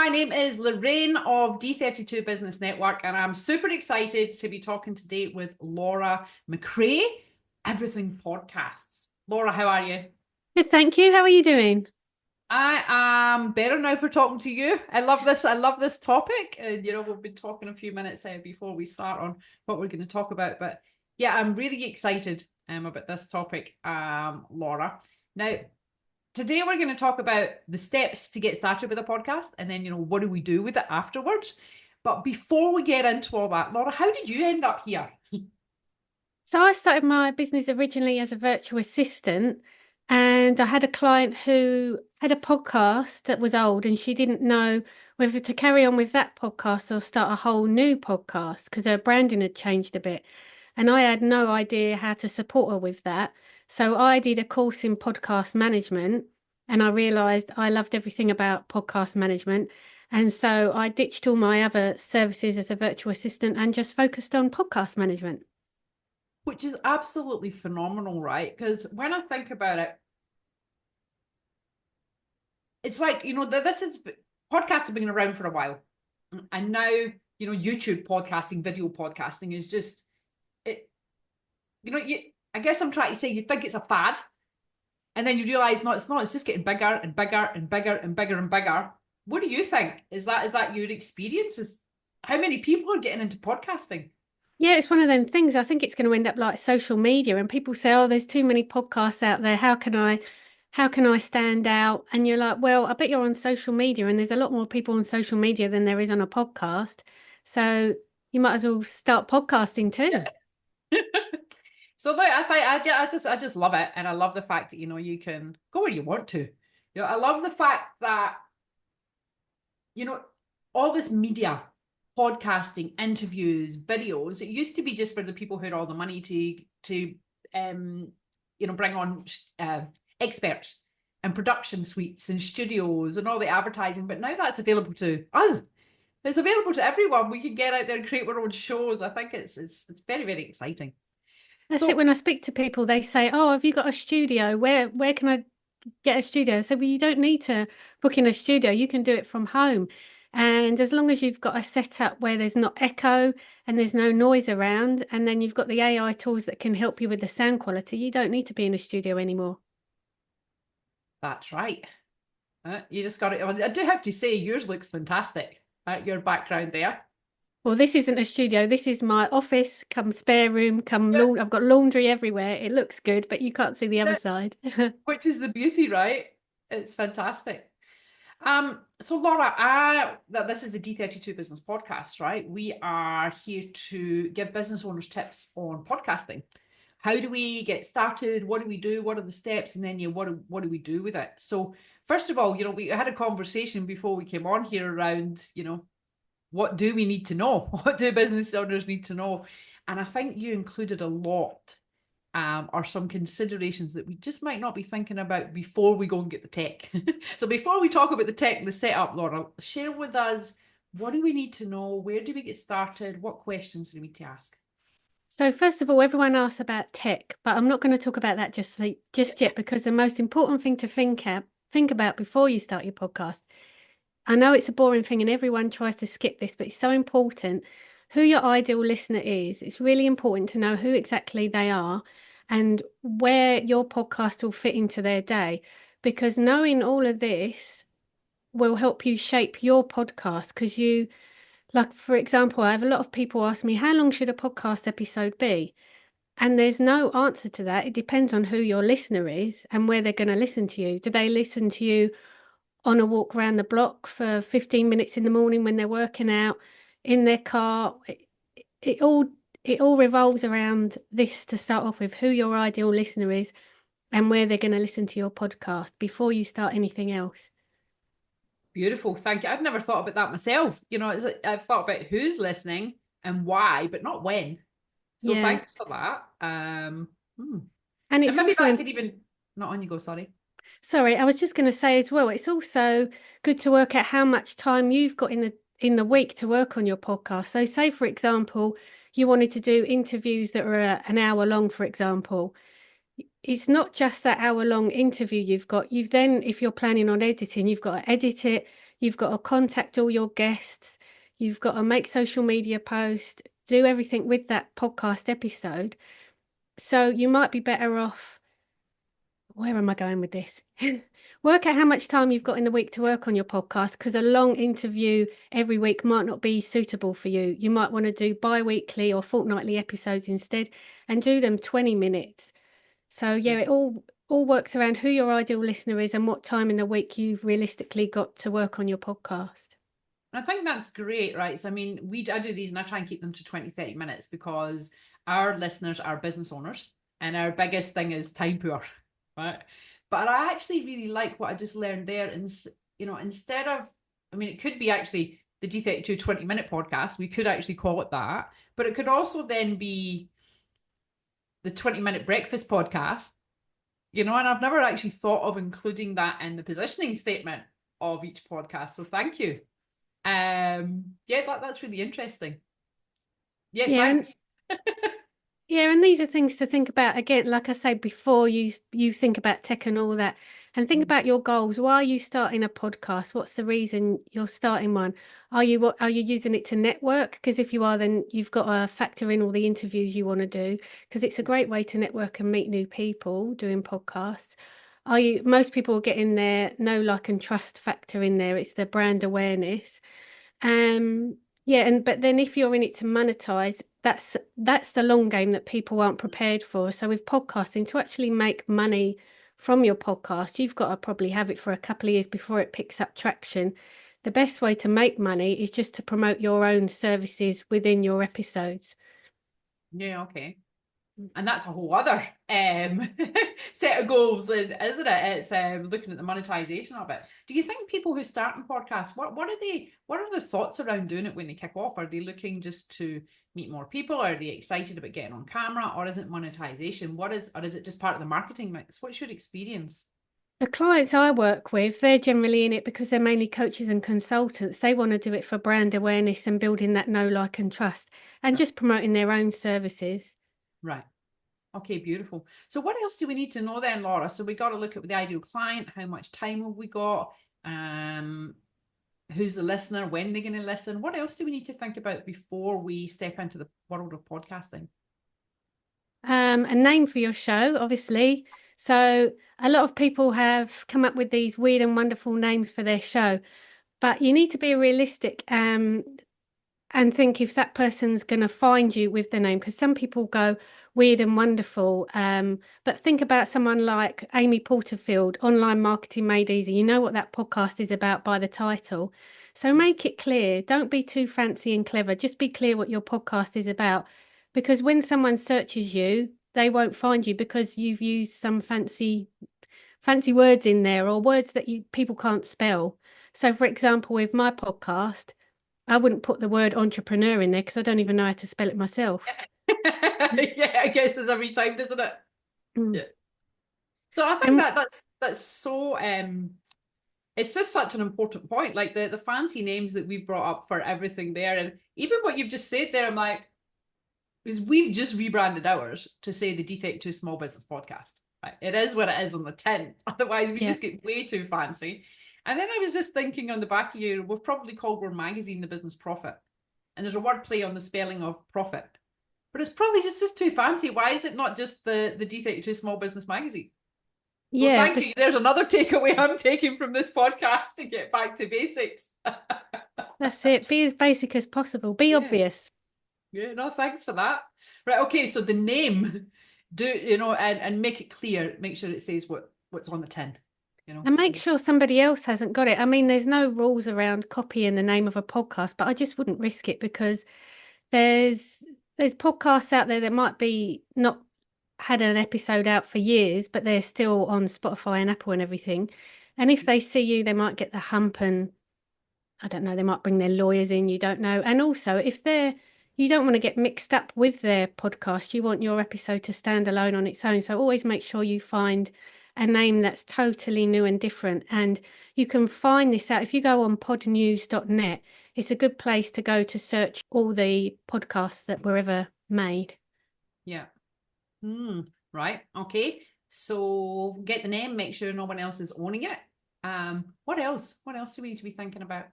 My name is Lorraine of D32 Business Network, and I'm super excited to be talking today with Laura McRae, Everything Podcasts. Laura, how are you? Good, thank you. How are you doing? I am better now for talking to you. I love this. I love this topic. And we've been talking a few minutes before we start on what we're going to talk about. But yeah, I'm really excited about this topic, Laura. Now, today we're going to talk about the steps to get started with a podcast, and then what do we do with it afterwards. But before we get into all that, Laura, how did you end up here? So I started my business originally as a virtual assistant, and I had a client who had a podcast that was old, and she didn't know whether to carry on with that podcast or start a whole new podcast because her branding had changed a bit. And I had no idea how to support her with that. So I did a course in podcast management, and I realized I loved everything about podcast management. And so I ditched all my other services as a virtual assistant and just focused on podcast management. Which is absolutely phenomenal, right? Because when I think about it, it's like this is podcasts have been around for a while, and now YouTube podcasting, video podcasting is just it. You I guess I'm trying to say you think it's a fad, and then you realize no, it's not. It's just getting bigger and bigger and bigger and bigger and bigger. What do you think? Is that your experience? Is how many people are getting into podcasting? Yeah, it's one of them things. I think it's going to end up like social media, and people say, "Oh, there's too many podcasts out there. How can I stand out?" And you're like, "Well, I bet you're on social media, and there's a lot more people on social media than there is on a podcast. So you might as well start podcasting too." Yeah. So look, I just love it, and I love the fact that you can go where you want to. I love the fact that you know all this media, podcasting, interviews, videos. It used to be just for the people who had all the money to um bring on experts and production suites and studios and all the advertising. But now that's available to us. It's available to everyone. We can get out there and create our own shows. I think it's very, very exciting. That's it. So When I speak to people, they say, "Oh, have you got a studio? Where can I get a studio?" So, well, you don't need to book in a studio. You can do it from home. And as long as you've got a setup where there's not echo and there's no noise around, and then you've got the AI tools that can help you with the sound quality, you don't need to be in a studio anymore. that's right. You just got it. I do have to say, yours looks fantastic. Your background there. Well, this isn't a studio. This is my office, come spare room, come Yeah, laundry. I've got laundry everywhere. It looks good, but you can't see the other yeah. side. Which is the beauty, right? It's fantastic. So Laura, this is the D32 Business Podcast, right? We are here to give business owners tips on podcasting. How do we get started? What do we do? What are the steps? And then what do we do with it? So first of all, we had a conversation before we came on here around, what do we need to know? What do business owners need to know? And I think you included a lot or some considerations that we just might not be thinking about before we go and get the tech. So before we talk about the tech and the setup, Laura, share with us, what do we need to know? Where do we get started? What questions do we need to ask? So first of all, everyone asks about tech, but I'm not going to talk about that just yet because the most important thing to think about before you start your podcast. I know it's a boring thing and everyone tries to skip this, but it's so important who your ideal listener is. It's really important to know who exactly they are and where your podcast will fit into their day, because knowing all of this will help you shape your podcast. Because like, for example, I have a lot of people ask me, how long should a podcast episode be? And there's no answer to that. It depends on who your listener is and where they're going to listen to you. Do they listen to you on a walk around the block for 15 minutes in the morning when they're working out in their car? It all it all revolves around this to start off with, who your ideal listener is and where they're going to listen to your podcast before you start anything else. Beautiful, thank you. I've never thought about that myself. It's like I've thought about who's listening and why, but not when. So Yeah. thanks for that. Hmm. And And it's maybe also that could even not on you go, sorry. sorry, I was just going to say as well, it's also good to work out how much time you've got in the week to work on your podcast. So say, for example, you wanted to do interviews that are an hour long, for example. It's not just that hour long interview you've got. You've then, if you're planning on editing, you've got to edit it. You've got to contact all your guests. You've got to make social media posts, do everything with that podcast episode. So you might be better off. Where am I going with this? Work out how much time you've got in the week to work on your podcast, because a long interview every week might not be suitable for you. You might want to do bi-weekly or fortnightly episodes instead and do them 20 minutes. So yeah, it all works around who your ideal listener is and what time in the week you've realistically got to work on your podcast. I think that's great, right? So, I mean, I do these and I try and keep them to 20, 30 minutes because our listeners are business owners and our biggest thing is time poor, right? But I actually really like what I just learned there. And, instead of, I mean, it could be actually the D32 20-minute podcast. We could actually call it that. But it could also then be the 20-minute breakfast podcast, and I've never actually thought of including that in the positioning statement of each podcast. So thank you. That's really interesting. Yeah, thanks. Yeah, and these are things to think about again, like I say, before you think about tech and all that, and think about your goals. Why are you starting a podcast? What's the reason you're starting one? Are you using it to network? Because if you are, then you've got to factor in all the interviews you want to do, because it's a great way to network and meet new people doing podcasts. Most people are getting their know, like, and trust factor in there. It's the brand awareness. But then if you're in it to monetize, that's the long game that people aren't prepared for. So with podcasting, to actually make money from your podcast, you've got to probably have it for a couple of years before it picks up traction. The best way to make money is just to promote your own services within your episodes. Yeah, okay. And that's a whole other set of goals, isn't it? It's looking at the monetization of it. Do you think people who start in podcasts, what are the thoughts around doing it when they kick off? Are they looking just to meet more people? Are they excited about getting on camera? Or is it monetization? Or is it just part of the marketing mix? What's your experience? The clients I work with, they're generally in it because they're mainly coaches and consultants. They want to do it for brand awareness and building that know, like, and trust, and just promoting their own services. Right. Okay, beautiful. So what else do we need to know then, Laura? So we got to look at the ideal client. How much time have we got? Who's the listener? When they're going to listen? What else do we need to think about before we step into the world of podcasting? A name for your show, obviously. So a lot of people have come up with these weird and wonderful names for their show, but you need to be realistic and think if that person's going to find you with the name, because some people go weird and wonderful. But think about someone like Amy Porterfield, Online Marketing Made Easy. You know what that podcast is about by the title. So make it clear. Don't be too fancy and clever. Just be clear what your podcast is about. Because when someone searches you, they won't find you because you've used some fancy words in there, or words that people can't spell. So for example, with my podcast, I wouldn't put the word entrepreneur in there because I don't even know how to spell it myself. Yeah, I guess it's every time, isn't it? Mm. Yeah. So I think that's so it's just such an important point. Like the fancy names that we've brought up for everything there, and even what you've just said there, I'm like, is we've just rebranded ours to say the D32 Small Business Podcast. Right? It is what it is on the tin. Otherwise, we just get way too fancy. And then I was just thinking on the back of you, we've probably called our magazine The Business Profit. And there's a word play on the spelling of profit. But it's probably just too fancy. Why is it not just the D32 Small Business Magazine? So thank you. There's another takeaway I'm taking from this podcast to get back to basics. That's it. Be as basic as possible. Be obvious. Yeah, no, thanks for that. Right, okay, so the name, and make it clear, make sure it says what's on the tin. And make sure somebody else hasn't got it. I mean, there's no rules around copying the name of a podcast, but I just wouldn't risk it because there's podcasts out there that might be not had an episode out for years, but they're still on Spotify and Apple and everything. And if they see you, they might get the hump, and I don't know, they might bring their lawyers in, you don't know. And also, you don't want to get mixed up with their podcast, you want your episode to stand alone on its own. So always make sure you find a name that's totally new and different. And you can find this out if you go on podnews.net. It's a good place to go to search all the podcasts that were ever made. Yeah. Right. Okay. So get the name, make sure no one else is owning it. What else? What else do we need to be thinking about?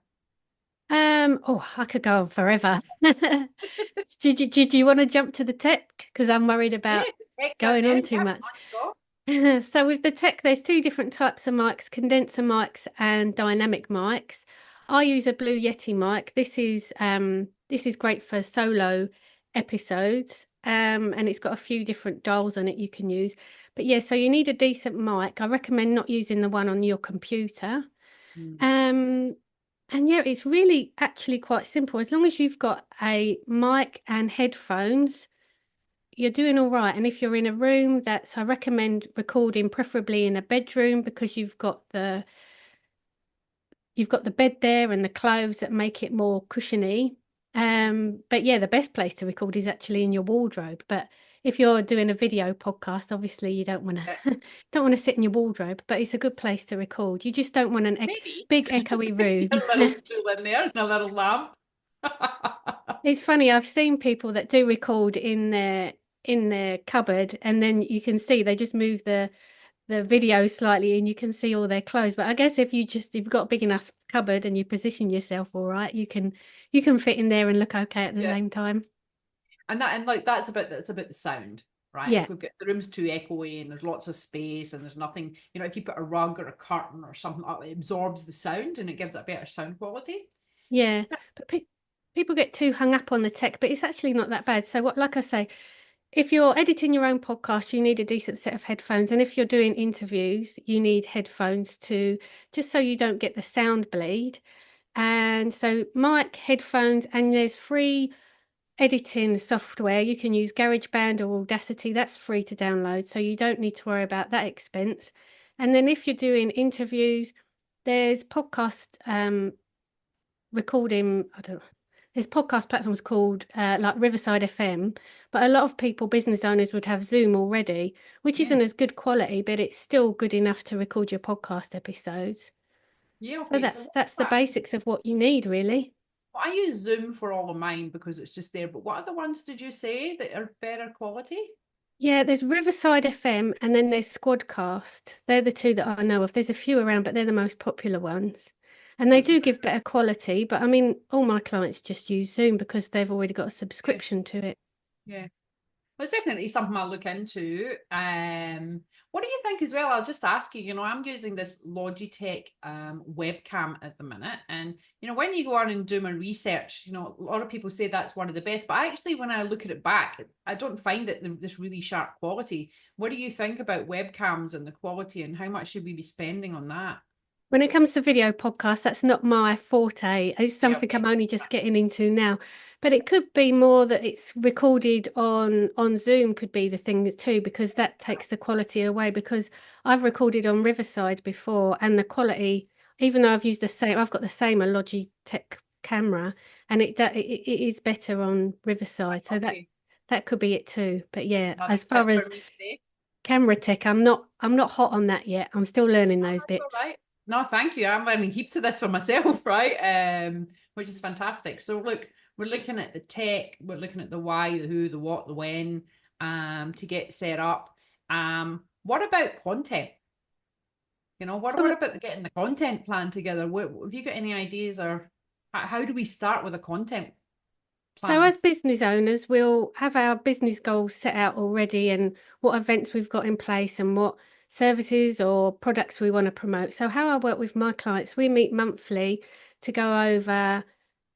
Oh, I could go on forever. Did you want to jump to the tech? Because I'm worried Yeah, about the tech's out going there. on too Yeah, much. on you go. So with the tech, there's two different types of mics, condenser mics and dynamic mics. I use a Blue Yeti mic. This is great for solo episodes. And it's got a few different dials on it you can use. But yeah, so you need a decent mic. I recommend not using the one on your computer. Mm. Um, and yeah, it's really actually quite simple. As long as you've got a mic and headphones, you're doing all right. And if you're in a room, I recommend recording preferably in a bedroom because you've got the bed there and the clothes that make it more cushiony. But yeah, the best place to record is actually in your wardrobe. But if you're doing a video podcast, obviously you don't want Yeah, to don't want to sit in your wardrobe, but it's a good place to record. You just don't want an maybe. big echoey room. A little stool in there and a little lamp. It's funny, I've seen people that do record in their cupboard and then you can see they just move the video slightly and you can see all their clothes. But I guess if you've got a big enough cupboard and you position yourself all right, you can fit in there and look okay at the Yeah. same time. And like that's about the sound, right? Yeah. If we've got the room's too echoey and there's lots of space and there's nothing, if you put a rug or a curtain or something up, it absorbs the sound and it gives it a better sound quality. Yeah. But people get too hung up on the tech, but it's actually not that bad. So what, like I say, if you're editing your own podcast, you need a decent set of headphones. And if you're doing interviews, you need headphones to just so you don't get the sound bleed. And so mic, headphones, and there's free editing software. You can use GarageBand or Audacity. That's free to download. So you don't need to worry about that expense. And then if you're doing interviews, there's podcast recording, I don't know, there's podcast platforms called like Riverside FM, but a lot of people, business owners, would have Zoom already, which Yeah. isn't as good quality, but it's still good enough to record your podcast episodes. Yeah, So okay. So that's the what basics of what you need, really. well, I use Zoom for all of mine because it's just there. But what other ones did you say that are better quality? Yeah, there's Riverside FM and then there's Squadcast. They're the two that I know of. There's a few around, but they're the most popular ones. And So they it's do give better quality, but I mean, all my clients just use Zoom because they've already got a yeah, subscription to it. yeah. Well, it's definitely something I'll look into. What do you think as well? I'll just ask you, I'm using this Logitech webcam at the minute. And, when you go on and do my research, a lot of people say that's one of the best. But actually, when I look at it back, I don't find it this really sharp quality. What do you think about webcams and the quality and how much should we be spending on that? When it comes to video podcasts, that's not my forte. It's Yeah, something I'm only just getting into now. But it could be more that it's recorded on Zoom could be the thing too, because that takes the quality away. Because I've recorded on Riverside before, and the quality, even though I've got the same a Logitech camera, and it is better on Riverside. So okay. that could be it too. But yeah, Another as tip far for as me today. camera tech, I'm not hot on that yet. I'm still learning Oh, those that's all bits. right. No, thank you. I'm learning heaps of this for myself, right? Which is fantastic. So look, we're looking at the tech, we're looking at the why, the who, the what, the when, to get set up. What about content? What So about getting the content plan together? Have you got any ideas or how do we start with a content So, plan? as business owners, we'll have our business goals set out already and what events we've got in place and what services or products we want to promote. So, how I work with my clients, we meet monthly to go over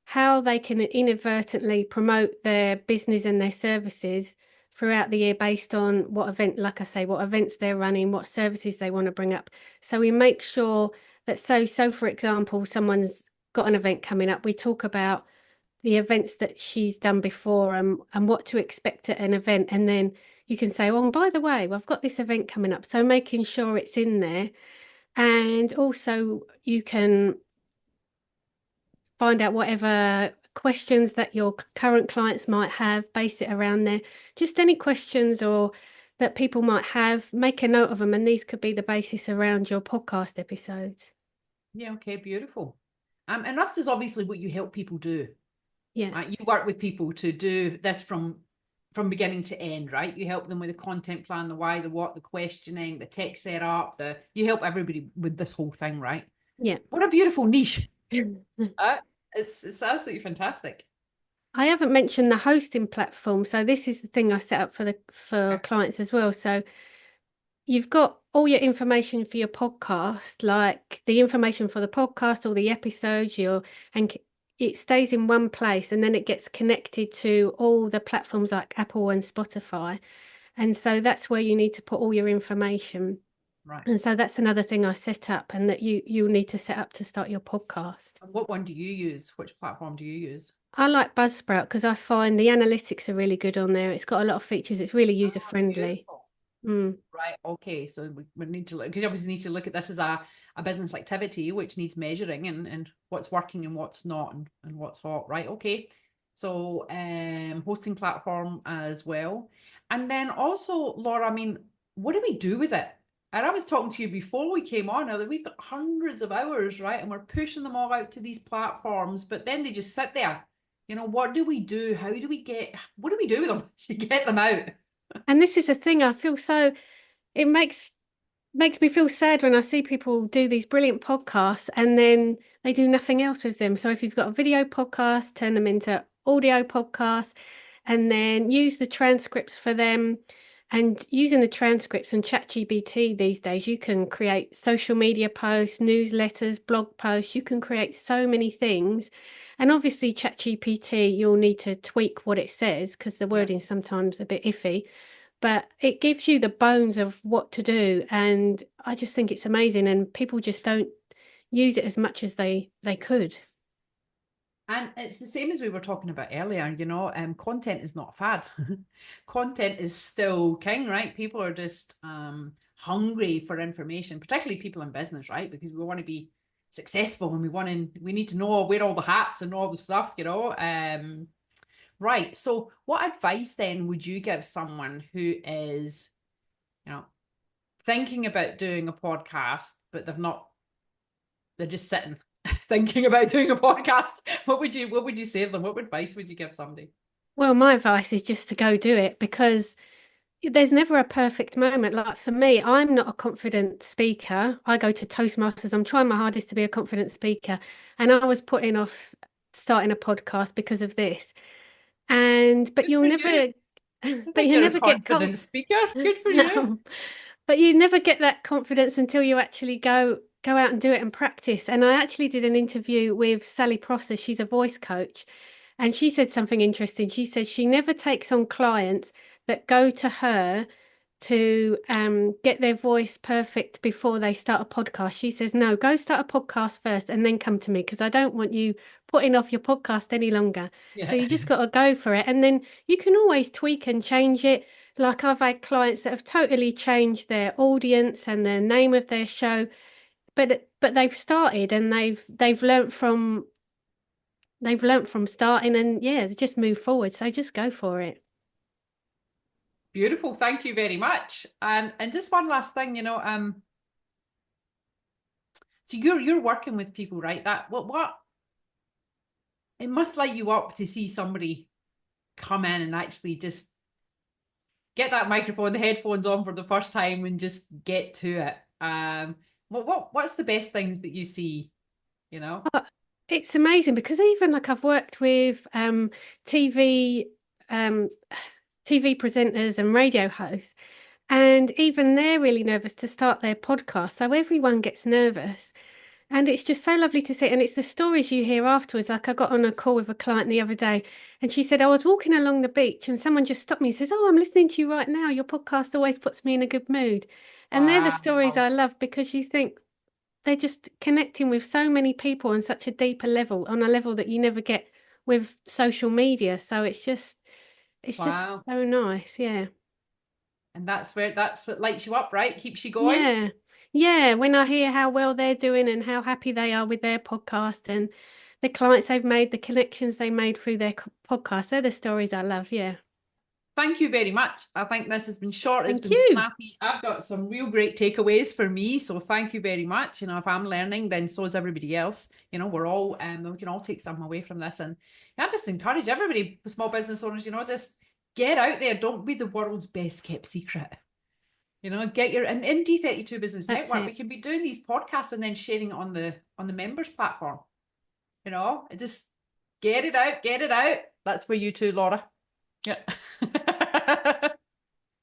how they can inadvertently promote their business and their services throughout the year based on what event, like I say, what events they're running, what services they want to bring up. So, we make sure that, so for example, someone's got an event coming up, we talk about the events that she's done before and what to expect at an event. And then you can say, oh, by the way, I've got this event coming up. So making sure it's in there. And also you can find out whatever questions that your current clients might have, base it around there. Just any questions or that people might have, make a note of them. And these could be the basis around your podcast episodes. Yeah, okay, beautiful. And this is obviously what you help people do. Yeah. You work with people to do this from from beginning to end, right? You help them with the content plan, the why, the what, the questioning, the tech setup, you help everybody with this whole thing, right? Yeah. What a beautiful niche. Uh, it's absolutely fantastic. I haven't mentioned the hosting platform. So this is the thing I set up for Okay. clients as well. So you've got all your information for your podcast, like the information for the podcast, all the episodes, it stays in one place and then it gets connected to all the platforms like Apple and Spotify. And so that's where you need to put all your information. Right. And so that's another thing I set up and that you'll need to set up to start your podcast. And what one do you use? Which platform do you use? I like Buzzsprout because I find the analytics are really good on there. It's got a lot of features. It's really user Oh, friendly. beautiful. Mm. Right. Okay. So we need to look, because you obviously need to look at this as a business activity, which needs measuring and what's working and what's not and what's hot. Right. Okay. So hosting platform as well. And then also, Laura, I mean, what do we do with it? And I was talking to you before we came on, now that we've got hundreds of hours, right? And we're pushing them all out to these platforms, but then they just sit there. What do we do? What do we do with them to get them out? And this is the thing I feel so it makes me feel sad when I see people do these brilliant podcasts and then they do nothing else with them. So if you've got a video podcast, turn them into audio podcasts and then use the transcripts for them. And using the transcripts and ChatGPT these days, you can create social media posts, newsletters, blog posts. You can create so many things. And obviously, ChatGPT, you'll need to tweak what it says because the Yeah. wording's sometimes a bit iffy, but it gives you the bones of what to do. And I just think it's amazing. And people just don't use it as much as they could. And it's the same as we were talking about earlier, content is not a fad. Content is still king, right? People are just hungry for information, particularly people in business, right? Because we want to be successful and we need to know, wear all the hats and all the stuff. Right. So what advice then would you give someone who is, you know, thinking about doing a podcast, but they're just sitting thinking about doing a podcast? What would you say to them? What advice would you give somebody? Well, my advice is just to go do it because there's never a perfect moment. Like for me, I'm not a confident speaker. I go to Toastmasters. I'm trying my hardest to be a confident speaker. And I was putting off starting a podcast because of this. But Good you'll for you. never, I but think you you're a never get confident speaker. Good for you. no, but you never get that confidence until you actually go out and do it and practice. And I actually did an interview with Sally Prosser. She's a voice coach, and she said something interesting. She said she never takes on clients that go to her to get their voice perfect before they start a podcast. She says, no, go start a podcast first and then come to me because I don't want you putting off your podcast any longer. So Yeah. you just got to go for it. And then you can always tweak and change it. Like I've had clients that have totally changed their audience and the name of their show, but they've started and they've learnt from starting and yeah, they just move forward. So just go for it. Beautiful. Thank you very much. And just one last thing, so you're working with people, right? That what it must light you up to see somebody come in and actually just get that microphone, the headphones on for the first time and just get to it. What's the best things that you see, you know? Oh, it's amazing because even like I've worked with TV um, TV presenters and radio hosts, and even they're really nervous to start their podcast. So everyone gets nervous. And it's just so lovely to see. And it's the stories you hear afterwards. Like I got on a call with a client the other day and she said, I was walking along the beach and someone just stopped me and says, oh, I'm listening to you right now. Your podcast always puts me in a good mood. And they're the stories Wow. I love because you think they're just connecting with so many people on such a deeper level, on a level that you never get with social media. So it's just Wow. so nice. Yeah. And that's what lights you up, right? Keeps you going. Yeah. Yeah. When I hear how well they're doing and how happy they are with their podcast and the clients they've made, the connections they made through their podcast, they're the stories I love. Yeah. Thank you very much. I think this has been short, it's Thank been you. snappy. I've got some real great takeaways for me. So thank you very much. If I'm learning, then so is everybody else. We're all we can all take something away from this. And I just encourage everybody, small business owners, just get out there. Don't be the world's best kept secret. You know, get your and in D32 Business That's Network, we it. can be doing these podcasts and then sharing it on the members platform. You know, just get it out, get it out. That's for you too, Laura. Yeah.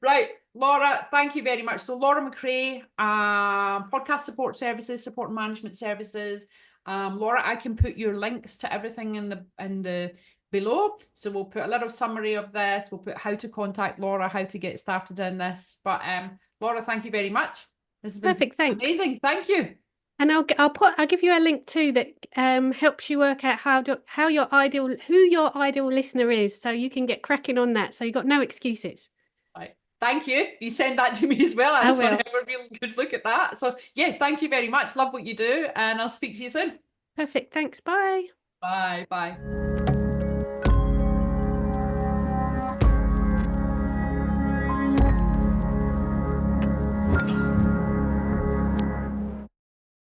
Right, Laura, thank you very much. So Laura McRae, podcast support services, support and management services. Laura, I can put your links to everything in the below. So we'll put a little summary of this. We'll put how to contact Laura, how to get started in this. But Laura, thank you very much. This has been Perfect. Thanks. amazing. Thank you. And I'll give you a link too that helps you work out who your ideal listener is, so you can get cracking on that. So you've got no excuses. Right. Thank you. You send that to me as well. I I just want will. to have a real good look at that. So yeah, thank you very much. Love what you do, and I'll speak to you soon. Perfect. Thanks. Bye. Bye. Bye.